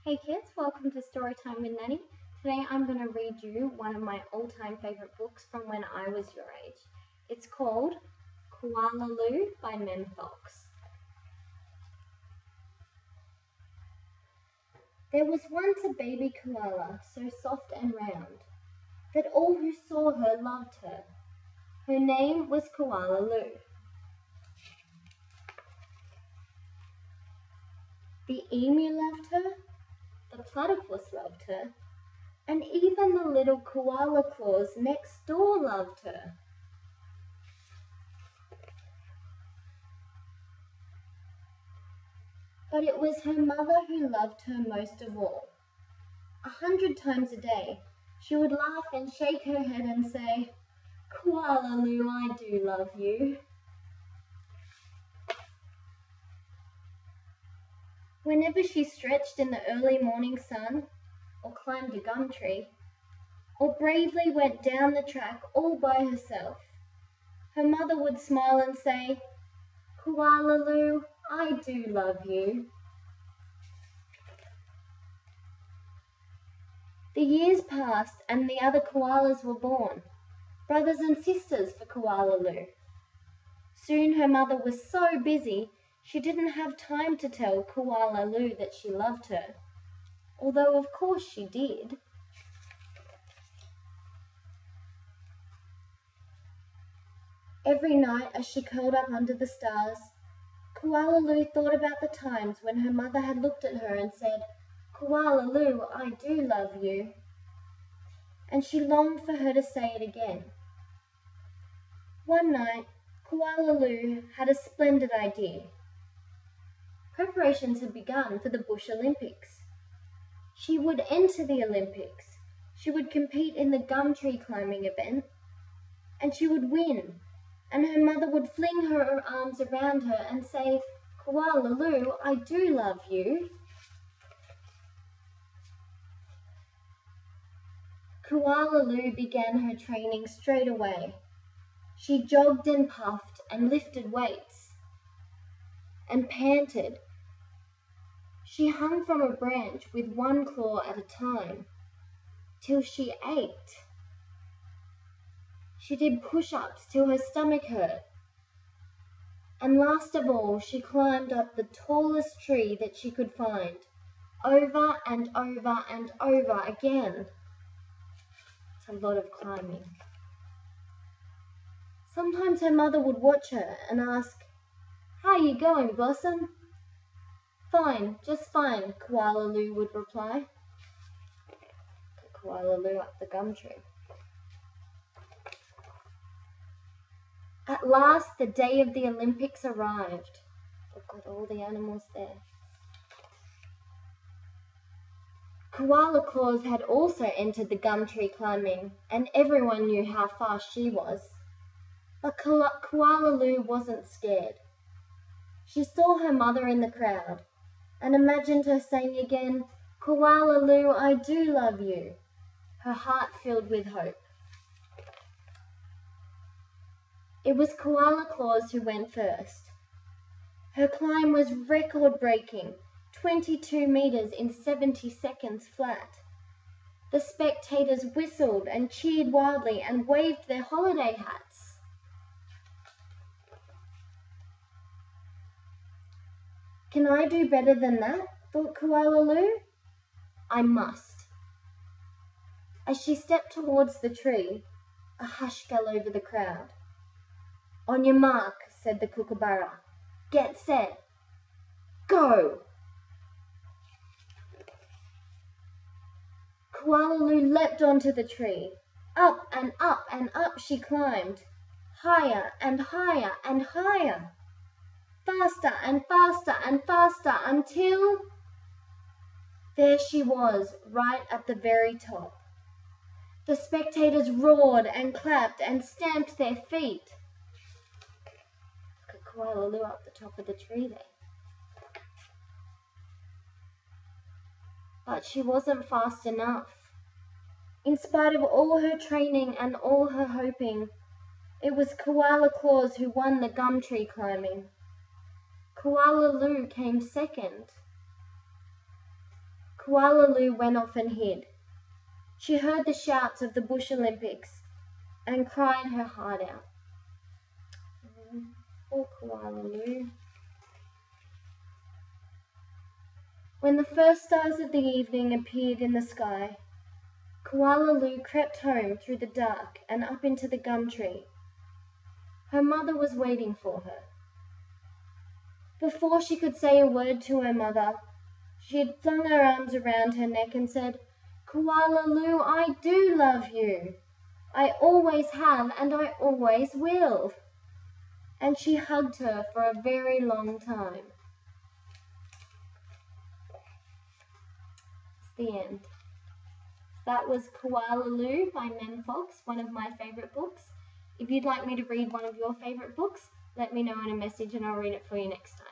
Hey kids, welcome to Storytime with Natty. Today I'm going to read you one of my all-time favourite books from when I was your age. It's called Koala Lou by Mem Fox. There was once a baby koala, so soft and round, that all who saw her loved her. Her name was Koala Lou. The emu loved her, the platypus loved her, and even the little koala claws next door loved her. But it was her mother who loved her most of all. 100 times a day, she would laugh and shake her head and say, "Koala Lou, I do love you." Whenever she stretched in the early morning sun, or climbed a gum tree, or bravely went down the track all by herself, her mother would smile and say, "Koala Lou, I do love you." The years passed and the other koalas were born, brothers and sisters for Koala Lou. Soon her mother was so busy she didn't have time to tell Koala Lou that she loved her, although of course she did. Every night as she curled up under the stars, Koala Lou thought about the times when her mother had looked at her and said, "Koala Lou, I do love you." And she longed for her to say it again. One night, Koala Lou had a splendid idea. Preparations had begun for the Bush Olympics. She would enter the Olympics. She would compete in the gum tree climbing event, and she would win. And her mother would fling her arms around her and say, "Koala Lou, I do love you." Koala Lou began her training straight away. She jogged and puffed and lifted weights and panted. She hung from a branch with one claw at a time till she ached. She did push-ups till her stomach hurt. And last of all, she climbed up the tallest tree that she could find, over and over and over again. It's a lot of climbing. Sometimes her mother would watch her and ask, "How you going, Blossom?" "Fine, just fine," Koala Lou would reply. Koala Lou up the gum tree. At last, the day of the Olympics arrived. We've got all the animals there. Koala Claus had also entered the gum tree climbing, and everyone knew how fast she was. But Koala Lou wasn't scared. She saw her mother in the crowd and imagined her saying again, "Koala Lou, I do love you," her heart filled with hope. It was Koala Claus who went first. Her climb was record-breaking, 22 meters in 70 seconds flat. The spectators whistled and cheered wildly and waved their holiday hats. "Can I do better than that?" thought Koala Lou. "I must." As she stepped towards the tree, a hush fell over the crowd. "On your mark," said the kookaburra. "Get set. Go!" Koala Lou leapt onto the tree. Up and up and up she climbed. Higher and higher and higher. Faster and faster and faster until there she was, right at the very top. The spectators roared and clapped and stamped their feet. Look at Koala Lou up the top of the tree there. But she wasn't fast enough. In spite of all her training and all her hoping, it was Koala Claus who won the gum tree climbing. Koala Lou came second. Koala Lou went off and hid. She heard the shouts of the Bush Olympics and cried her heart out. Poor Koala Lou. When the first stars of the evening appeared in the sky, Koala Lou crept home through the dark and up into the gum tree. Her mother was waiting for her. Before she could say a word to her mother, she had flung her arms around her neck and said, "Koala Lou, I do love you. I always have and I always will." And she hugged her for a very long time. It's the end. That was Koala Lou by Mem Fox, one of my favourite books. If you'd like me to read one of your favourite books, let me know in a message and I'll read it for you next time.